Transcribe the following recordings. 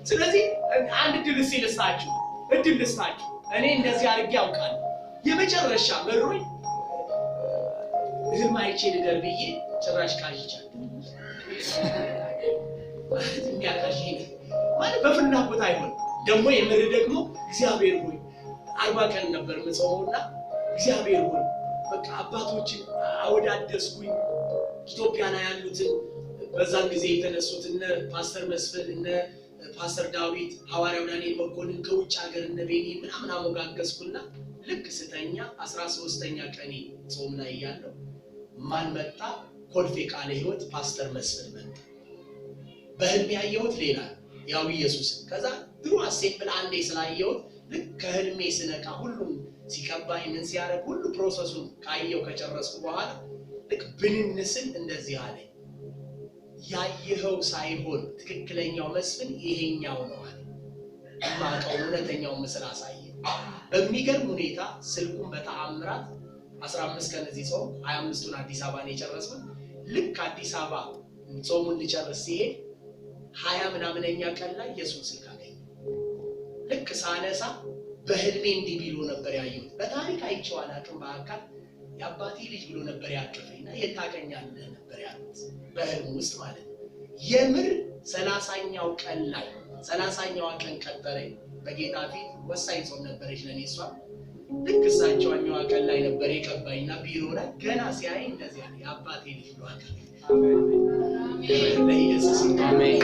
ስለዚህ አንድ ድል ሲልሳችሁ እድል ልስጣችሁ እኔ እንደዚህ አድርጌ ያውቃል የመጨረሻ መሮኝ ህልም አይቼ ልደር ብዬ ጭራሽ ካጅቻለሁ የሚያካሽ ማለት በፍላጎት አይሆን ደግሞ የምር ደግሞ እግዚአብሔር ሆይ 40 ቀን ነበር መጾሙና እግዚአብሔር ሆይ በቃ አባቶችን አወዳደስኩኝ ኢትዮጵያ ላይ ያሉትን በዛን ጊዜ የተነሱት እነ ፓስተር መስፍን እነ ፓስተር ዳዊት ሐዋርያው ዳንኤል መኮንን ከውጭ ሀገር እነ ቤኒ ምናምን አሞጋገስኩና ልክ ስተኛ 13ኛ ቀኔ ጾም ላይ ያለው ማን መጣ ኮልፌ ቃለ ሕይወት ፓስተር መስፍን መጣ በህልም ያየሁት ሌላ ያው ኢየሱስ ከዛ ድሮ አሴት ብለ አንዴ ስላየሁት ልክ ከህልሜ ስነቃ ሁሉም ሲቀባይ ምን ሲያረግ ሁሉ ፕሮሰሱን ካየው ከጨረስኩ በኋላ ልክ ብንንስል እንደዚህ አለ ያየኸው ሳይሆን ትክክለኛው መስፍን ይሄኛው ነው አለ ማቀው እውነተኛው ምስል አሳየ በሚገርም ሁኔታ ስልኩን በተአምራት 15 ቀን እዚህ ጾም 25ቱን አዲስ አበባ ነው የጨረስኩት ልክ አዲስ አበባ ጾሙን ሊጨርስ ሲሄድ 20 ምናምነኛ ቀን ላይ ኢየሱስ ስልክ አገኘ ልክ ሳነሳ በህልሜ እንዲህ ቢሉ ነበር ያየሁት በታሪክ አይቼው አላውቅም በአካል ያባቴ ልጅ ብሎ ነበር ያቀፈኝና የታቀኛለህ ነበር ያሉት በህልም ውስጥ ማለት የምር 30ኛው ቀን ላይ 30ኛው ቀን ቀጠረኝ በጌታ ፊት ወሳኝ ጾም ነበረች ለኔ እሷ ልክ እሳቸውኛው ቀን ላይ ነበር የቀባይና ቢሮ ላይ ገና ሲያይ እንደዚህ ያለ ያባቴ ልጅ ብሎ አቀፈኝ ለኢየሱስ አሜን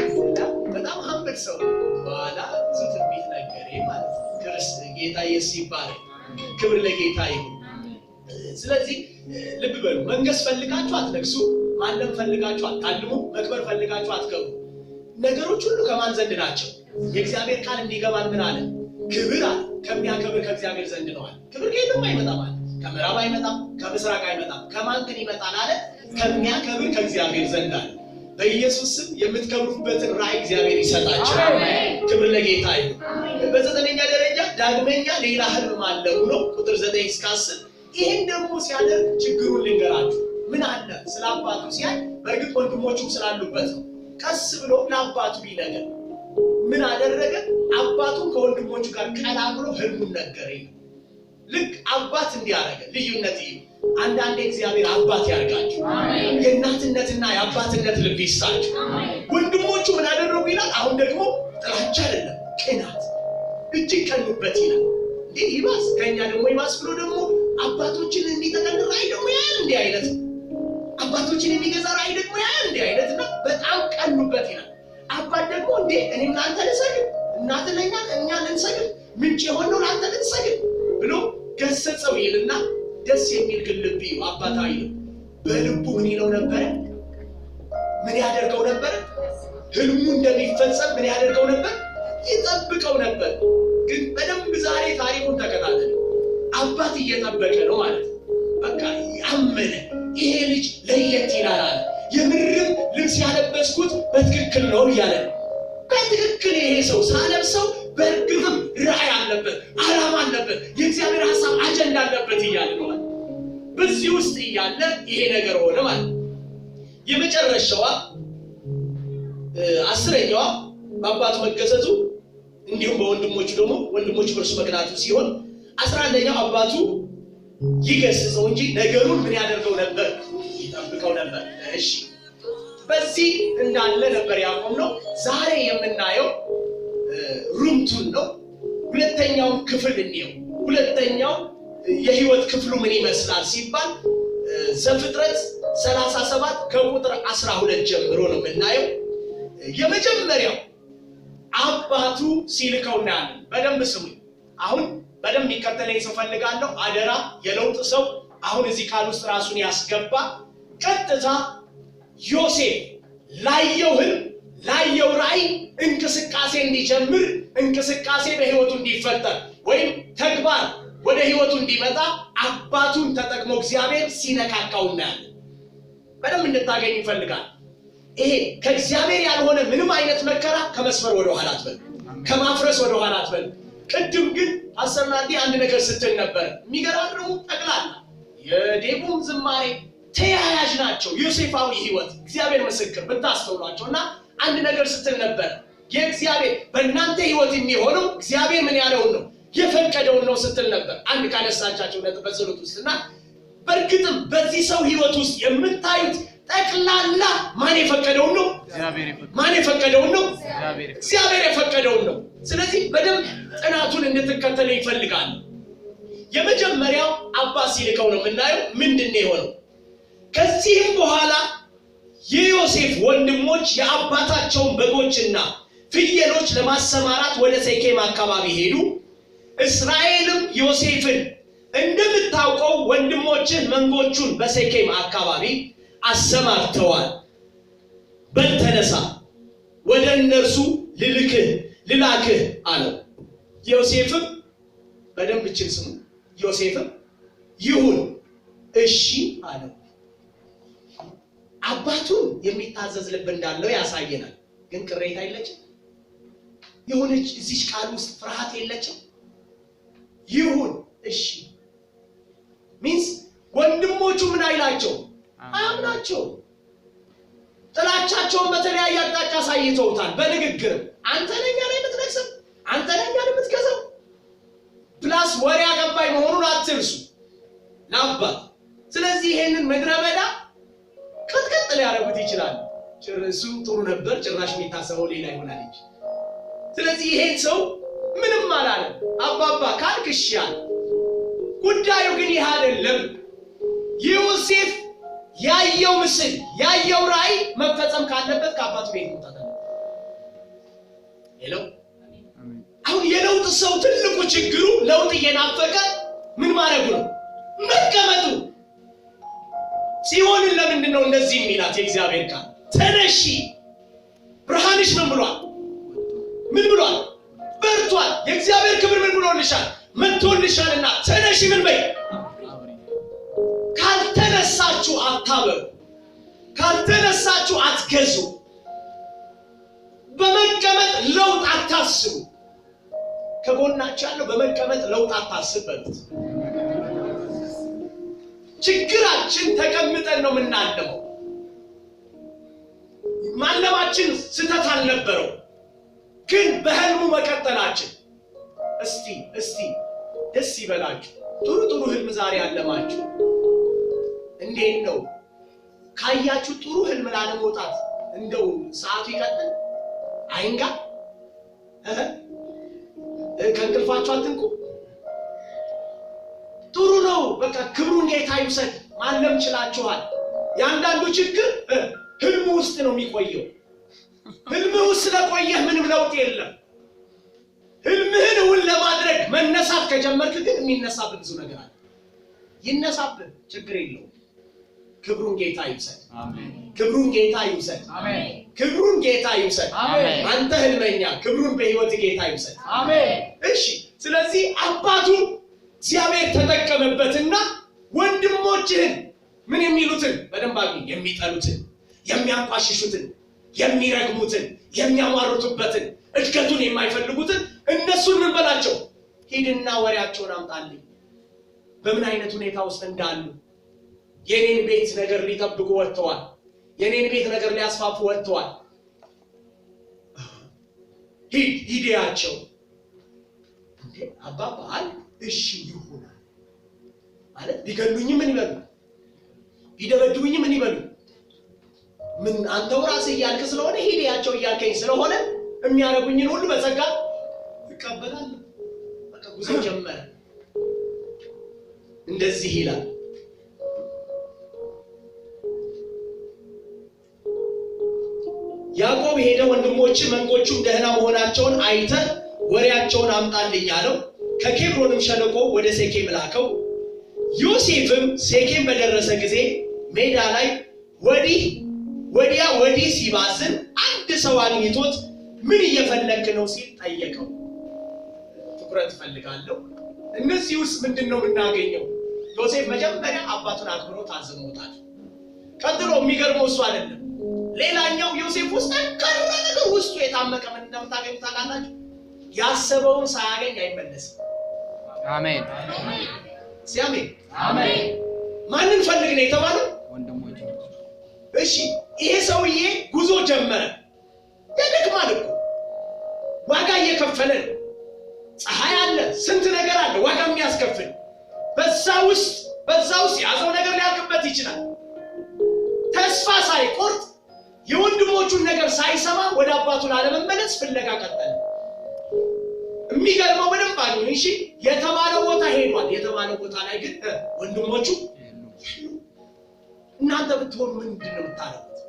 በጣም ሀምብል ሰው በኋላ ትንቢት ነገረኝ ማለት ክርስቶስ ጌታ ኢየሱስ ይባረክ ክብር ለጌታ ይሁን ስለዚህ ልብ በሉ መንገስ ፈልጋችሁ አትነግሱ ማለም ፈልጋችሁ አታልሙ መክበር ፈልጋችሁ አትገቡ ነገሮች ሁሉ ከማን ዘንድ ናቸው የእግዚአብሔር ቃል እንዲገባን ምን አለ ክብር አለ ከሚያከብር ከእግዚአብሔር ዘንድ ነው አለ ክብር ከየትም አይመጣም አለ ከምዕራብ አይመጣም ከምስራቅ አይመጣም ከማን ግን ይመጣል አለ ከሚያከብር ከእግዚአብሔር ዘንድ አለ በኢየሱስ ስም የምትከብሩበትን ራእይ እግዚአብሔር ይሰጣችሁ አሜን ክብር ለጌታ ይሁን በዘጠነኛ ደረጃ ዳግመኛ ሌላ ህልም አለው ነው ቁጥር 9 እስከ 10 ይሄን ደግሞ ሲያደርግ ችግሩን ልንገራችሁ ምን አለ ስለ አባቱ ሲያይ በእርግጥ ወንድሞቹ ስላሉበት ነው ቀስ ብሎ ለአባቱ ቢነገር ምን አደረገ አባቱን ከወንድሞቹ ጋር ቀላቅሎ ህልሙን ነገረኝ ልክ አባት እንዲያረገ ልዩነት ይሁን አንዳንዴ እግዚአብሔር አባት ያርጋችሁ አሜን የእናትነትና የአባትነት ልብ ይስጣችሁ አሜን ወንድሞቹ ምን አደረጉ ይላል አሁን ደግሞ ጥላቻ አይደለም ቅናት እጅግ ቀኑበት ይላል እንዴ ይባስ ከኛ ደግሞ ይባስ ብሎ ደግሞ አባቶችን እንዲተቀን ራይ ደግሞ ያን እንዴ አይነት አባቶችን የሚገዛ ራይ ደግሞ ያን እንዴ አይነትና በጣም ቀኑበት ይላል አባት ደግሞ እንዴ እኔና አንተ ልንሰግድ እናትለኛ እኛ ልንሰግድ ምንጭ የሆነው አንተ ልንሰግድ ብሎ ገሰጸው ይልና ደስ የሚል ግልብ አባታዊ ነው በልቡ ምን ይለው ነበር ምን ያደርገው ነበር ህልሙ እንደሚፈጸም ምን ያደርገው ነበር ይጠብቀው ነበር ግን በደንብ ዛሬ ታሪኩን ተከታተሉ አባት እየጠበቀ ነው ማለት በቃ ያመነ ይሄ ልጅ ለየት ይላል የምርም ልብስ ያለበስኩት በትክክል ነው ይላል በትክክል ይሄ ሰው ሳለብሰው በእርግጥም ራእይ አለበት ዓላማ አለበት የእግዚአብሔር ሐሳብ አጀንዳ አለበት ይላል ነው በዚህ ውስጥ ያለ ይሄ ነገር ሆነ ማለት የመጨረሻው 10ኛው በአባቱ መገሰጹ እንዲሁም በወንድሞቹ ደግሞ ወንድሞቹ በርሱ መቅናቱ ሲሆን 11ኛው አባቱ ይገስጸው እንጂ ነገሩን ምን ያደርገው ነበር ይጠብቀው ነበር እሺ በዚህ እንዳለ ነበር ያቆምነው ዛሬ የምናየው ሩምቱን ነው ሁለተኛው ክፍል ነው ሁለተኛው የህይወት ክፍሉ ምን ይመስላል ሲባል ዘፍጥረት 37 ከቁጥር 12 ጀምሮ ነው የምናየው የመጀመሪያው አባቱ ሲልከውና በደንብ ስሙ አሁን በደንብ ይከተለኝ ሰው ፈልጋለሁ አደራ የለውጥ ሰው አሁን እዚህ ቃል ውስጥ ራሱን ያስገባ ቀጥታ ዮሴፍ ላየው ራእይ እንቅስቃሴ እንዲጀምር እንቅስቃሴ በህይወቱ እንዲፈጠር ወይም ተግባር ወደ ህይወቱ እንዲመጣ አባቱን ተጠቅሞ እግዚአብሔር ሲነካካውና በደንብ እንድታገኝ ይፈልጋል ይሄ ከእግዚአብሔር ያልሆነ ምንም አይነት መከራ ከመስመር ወደ ኋላ አትበል ከማፍረስ ወደ ኋላ አትበል ቅድም ግን አሰናዲ አንድ ነገር ስትል ነበር የሚገራርሙ ጠቅላላ የዴቡም ዝማሬ ተያያዥ ናቸው ዮሴፋዊ ህይወት እግዚአብሔር ምስክር ብታስተውሏቸውና አንድ ነገር ስትል ነበር የእግዚአብሔር በእናንተ ህይወት የሚሆነው እግዚአብሔር ምን ያለውን ነው የፈቀደውን ነው ስትል ነበር። አንድ ካነሳቻቸው ነጥብ በጸሎት ውስጥና በእርግጥም በዚህ ሰው ህይወት ውስጥ የምታዩት ጠቅላላ ማን የፈቀደውን ነው? ማን የፈቀደውን ነው? እግዚአብሔር የፈቀደውን ነው። ስለዚህ በደንብ ጥናቱን እንድትከተሉ ይፈልጋል። የመጀመሪያው አባት ሲልከው ነው የምናየው። ምንድነው የሆነው? ከዚህም በኋላ የዮሴፍ ወንድሞች የአባታቸውን በጎችና ፍየሎች ለማሰማራት ወደ ሴኬም አካባቢ ሄዱ። እስራኤልም ዮሴፍን እንደምታውቀው ወንድሞችህ መንጎቹን በሴኬም አካባቢ አሰማርተዋል፣ በል ተነሳ፣ ወደ እነርሱ ልላክህ አለው። ዮሴፍም በደንብ እችን ስሙ። ዮሴፍም ይሁን እሺ አለው። አባቱን የሚታዘዝ ልብ እንዳለው ያሳየናል። ግን ቅሬታ የለችም። የሆነች እዚህ ቃል ውስጥ ፍርሃት የለችም። ይሁን እሺ ሚንስ ወንድሞቹ ምን አይላቸው? አያምናቸው። ጥላቻቸውን በተለያየ አቅጣጫ አሳይተውታል። በንግግርም አንተ ለኛ ላይ የምትነግሰው፣ አንተ ለኛ ላይ የምትገዛው ፕላስ ወሬ አቀባይ መሆኑን አትርሱ ለአባት። ስለዚህ ይሄንን ምድረ በዳ ቅጥቅጥ ሊያደርጉት ይችላል። እሱ ጥሩ ነበር፣ ጭራሽ የሚታሰበው ሌላ ይሆናል እንጂ። ስለዚህ ይሄን ሰው ምንም አላለም። አባባ ካልክ እሺ አለ። ጉዳዩ ግን ይህ አይደለም። ዮሴፍ ያየው ምስል ያየው ራእይ መፈጸም ካለበት ከአባቱ ቤት መውጣት አለ። አሁን የለውጥ ሰው ትልቁ ችግሩ ለውጥ እየናፈቀ ምን ማድረጉ ነው? መቀመጡ። ሲሆን ለምንድን ነው እንደዚህ የሚላት የእግዚአብሔር ቃል? ተነሺ፣ ብርሃንሽ ምን ብሏል? ምን ብሏል? በርቷል። የእግዚአብሔር ክብር ምን ብሎልሻል? መጥቶልሻልና ተነሺ ምን በይ። ካልተነሳችሁ አታበሩ፣ ካልተነሳችሁ አትገዙ፣ በመቀመጥ ለውጥ አታስቡ። ከጎናችሁ ያለው በመቀመጥ ለውጥ አታስቡበት። ችግራችን ተቀምጠን ነው የምናለመው። ማለማችን ስተት አልነበረው፣ ግን በህልሙ መቀጠላችን። እስቲ ደስ ይበላችሁ። ጥሩ ህልም ዛሬ አለማችሁ። እንዴት ነው ካያችሁ ጥሩ ህልም ላለመውጣት እንደው ሰዓቱ ይቀጥል አይንጋ? ከእንቅልፋችሁ አትንቁ። ጥሩ ነው። በቃ ክብሩን ጌታ ይውሰድ። ማለም ችላችኋል። ያንዳንዱ ችግር ህልም ውስጥ ነው የሚቆየው። ህልም ውስጥ ስለቆየህ ምንም ለውጥ የለም። ህልምህን እውን ለማድረግ መነሳት ከጀመርክ ግን የሚነሳብህ ብዙ ነገር አለ። ይነሳብህ፣ ችግር የለውም። ክብሩን ጌታ ይውሰድ። አሜን። ክብሩን ጌታ ይውሰድ። አሜን። ክብሩን ጌታ ይውሰድ። አሜን። አንተ ህልመኛ ክብሩን በህይወት ጌታ ይውሰድ። አሜን። እሺ፣ ስለዚህ አባቱ እግዚአብሔር ተጠቀመበትና ወንድሞችህን ምን የሚሉትን በደንብ አግኝ፣ የሚጠሉትን፣ የሚያንቋሽሹትን፣ የሚረግሙትን፣ የሚያማሩቱበትን፣ እድገቱን የማይፈልጉትን እነሱን ምን በላቸው? ሂድና ወሬያቸውን አምጣልኝ። በምን አይነት ሁኔታ ውስጥ እንዳሉ የኔን ቤት ነገር ሊጠብቁ ወጥተዋል። የኔን ቤት ነገር ሊያስፋፉ ወጥተዋል። ሂድያቸው። አባባ አለ እሺ ይሁናል ማለት ቢገሉኝ ምን ይበሉ? ቢደበድቡኝ ምን ይበሉ? ምን አንተው ራስህ እያልክ ስለሆነ ሂድያቸው እያልከኝ ስለሆነ የሚያረጉኝን ሁሉ በጸጋ እቀበላለሁ። በቃ ጉዞ ጀመረ። እንደዚህ ይላል ያዕቆብ ሄደ፣ ወንድሞች መንጎቹም ደህና መሆናቸውን አይተ ወሬያቸውን አምጣልኝ አለው። ከኬብሮንም ሸለቆ ወደ ሴኬም ላከው። ዮሴፍም ሴኬም በደረሰ ጊዜ ሜዳ ላይ ወዲህ ሲባዝን አንድ ሰው አግኝቶት ምን እየፈለክ ነው ሲል ጠየቀው። ትኩረት ፈልጋለሁ። እነዚህ ውስጥ ምንድነው የምናገኘው? ዮሴፍ መጀመሪያ አባቱን አክብሮ ታዝሞታል። ቀጥሎ የሚገርመው እሱ አይደለም። ሌላኛው ዮሴፍ ውስጥ ከረነ ነገር ውስጡ የታመቀ ምን እንደምታገኙ ታውቃላችሁ? ያሰበውን ሳያገኝ አይመለስም። አሜን ሲያሜን አሜን። ማንን ፈልግ ነው የተባለው? ወንድሞች። እሺ ይሄ ሰውዬ ጉዞ ጀመረ። ያደክማል እኮ እየከፈለ ነው። ፀሐይ አለ፣ ስንት ነገር አለ ዋጋ የሚያስከፍል። በዛ ውስጥ ያዘው ነገር ሊያልቅበት ይችላል። ተስፋ ሳይቆርጥ የወንድሞቹን ነገር ሳይሰማ ወደ አባቱ ላለመመለስ ፍለጋ ቀጠለ። የሚገርመው በደንብ አሉን። እሺ የተባለው ቦታ ሄዷል። የተባለው ቦታ ላይ ግን ወንድሞቹ እናንተ ብትሆኑ ምንድነው የምታደርጉት?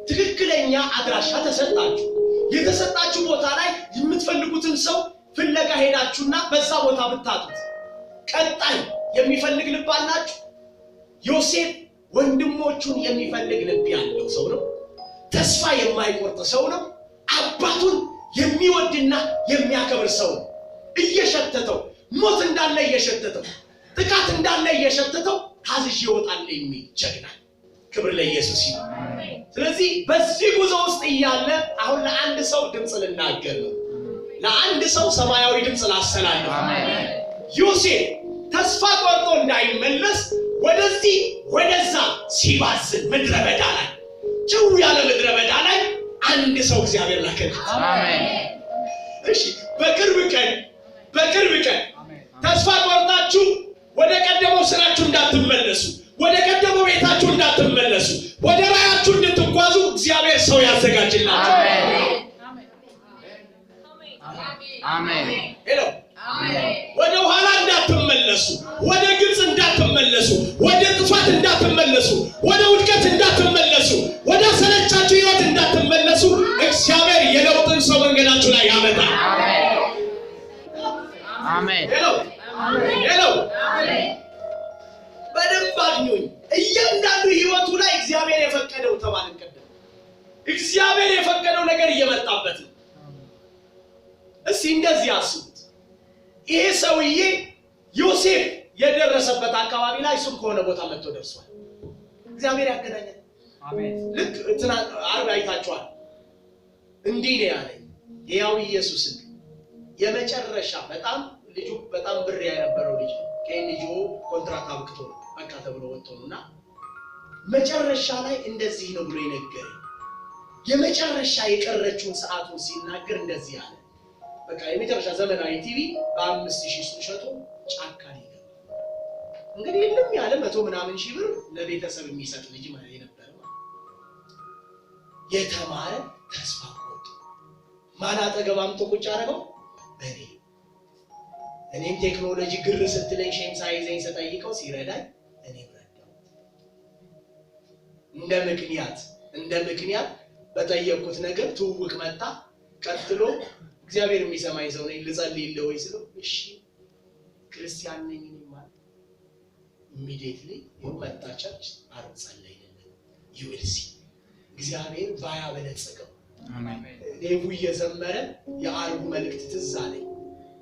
ትክክለኛ አድራሻ ተሰጣችሁ። የተሰጣችሁ ቦታ ላይ የምትፈልጉትን ሰው ፍለጋ ሄዳችሁና በዛ ቦታ ብታጡት ቀጣይ የሚፈልግ ልብ አላችሁ? ዮሴፍ ወንድሞቹን የሚፈልግ ልብ ያለው ሰው ነው። ተስፋ የማይቆርጥ ሰው ነው። አባቱን የሚወድና የሚያከብር ሰው ነው። እየሸተተው ሞት እንዳለ እየሸተተው ጥቃት እንዳለ እየሸተተው ታዝዥ ይወጣል የሚል ጀግና። ክብር ለኢየሱስ ይሁን። ስለዚህ በዚህ ጉዞ ውስጥ እያለ አሁን ለአንድ ሰው ድምጽ ልናገር ነው። ለአንድ ሰው ሰማያዊ ድምጽ ላስተላልፍ። ዮሴፍ ተስፋ ቆርጦ እንዳይመለስ ወደዚህ ወደዛ ሲባዝን ምድረ በዳ ላይ ጭው ያለ ምድረ በዳ ላይ አንድ ሰው እግዚአብሔር ላከኝ። አሜን። እሺ በቅርብ ቀን ተስፋ ቆርጣችሁ ወደ ቀደመው ስራችሁ እንዳትመለሱ፣ ወደ ቀደመው ቤታችሁ እንዳትመለሱ፣ ወደ ራያችሁ እንድትጓዙ እግዚአብሔር ሰው ያዘጋጅላችሁ። አሜን። ሄሎ ወደ ኋላ እንዳትመለሱ፣ ወደ ግብጽ እንዳትመለሱ፣ ወደ ጥፋት እንዳትመለሱ፣ ወደ ውድቀት እንዳትመለሱ፣ ወደ ሰለቻችሁ ህይወት እንዳትመለሱ እግዚአብሔር የለውጥን ሰው መንገዳችሁ ላይ ያመጣል። አሜን። ሄሎ በደንብ አድኙኝ። እያንዳንዱ ህይወቱ ላይ እግዚአብሔር የፈቀደው ተባልን ቀደም እግዚአብሔር የፈቀደው ነገር እየመጣበት ነው። እስቲ እንደዚህ አስቡት። ይሄ ሰውዬ ዮሴፍ የደረሰበት አካባቢ ላይ እሱም ከሆነ ቦታ መጥቶ ደርሷል። እግዚአብሔር ያገናኛል። አሜን። ልክ አርብ አይታችኋል። እንዲህ ነው ያለኝ ያው ኢየሱስን የመጨረሻ ልጁ በጣም ብር ያነበረው ልጅ ከልጁ ኮንትራክት አብቅቶ በቃ ተብሎ ወጥቶ ነውና መጨረሻ ላይ እንደዚህ ነው ብሎ ይነገረኝ። የመጨረሻ የቀረችውን ሰዓቱን ሲናገር እንደዚህ ያለ በቃ የመጨረሻ ዘመናዊ ቲቪ በ5000 ሸጦ ጫካ ላይ ገባ። እንግዲህ ልም ያለ 100 ምናምን ሺህ ብር ለቤተሰብ የሚሰጥ ልጅ ማለት ነበር። የተማረ ተስፋ ቆርጦ ማን አጠገባምቶ ቁጭ አደረገው? እኔም ቴክኖሎጂ ግር ስትለኝ ሼም ሳይዘኝ ስጠይቀው ሲረዳኝ እኔም ረዳው። እንደ ምክንያት በጠየቁት ነገር ትውውቅ መጣ። ቀጥሎ እግዚአብሔር የሚሰማኝ ሰው ነኝ ልጸልይልህ ወይ ስለው እሺ ክርስቲያን ነኝ ማለት ኢሚዲየትሊ ይመጣ ቸርች አርብ ጸለይልን ይውልሲ እግዚአብሔር ባያበለጽገው። አሜን። ሌቡ እየዘመረ የአርቡ መልእክት ትዝ አለኝ።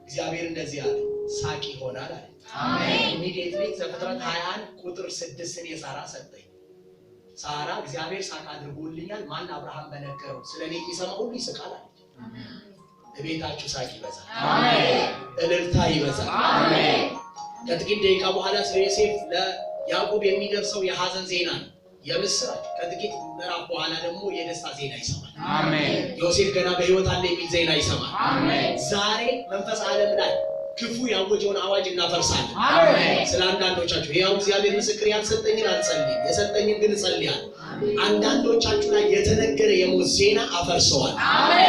እግዚአብሔር እንደዚህ አለ ሳቂ ይሆናል አለ። አሜን። ኢሚዲየትሊ ዘፍጥረት 21 ቁጥር 6ን የሳራ ሰጠኝ። ሳራ እግዚአብሔር ሳቅ አድርጎልኛል ማን አብርሃም በነገረው ስለኔ የሚሰማ ሁሉ ይስቃል አለች። አሜን። ቤታችሁ ሳቅ ይበዛል። አሜን። እልልታ ይበዛል። አሜን። ከጥቂት ደቂቃ በኋላ ስለ ዮሴፍ ለያዕቆብ የሚደርሰው የሐዘን ዜና ነው፣ የምስራች። ከጥቂት ምዕራፍ በኋላ ደግሞ የደስታ ዜና ይሰማል። አሜን። ዮሴፍ ገና በሕይወት አለ የሚል ዜና ይሰማል። አሜን። ዛሬ መንፈስ ዓለም ላይ ክፉ ያወጀውን አዋጅ እናፈርሳለን። አሜን። ስለ አንዳንዶቻችሁ ያው እግዚአብሔር ምስክር ያልሰጠኝን አልጸልይም፣ የሰጠኝን ግን እጸልያለሁ። አንዳንዶቻችሁ ላይ የተነገረ የሞት ዜና አፈርሰዋል። አሜን።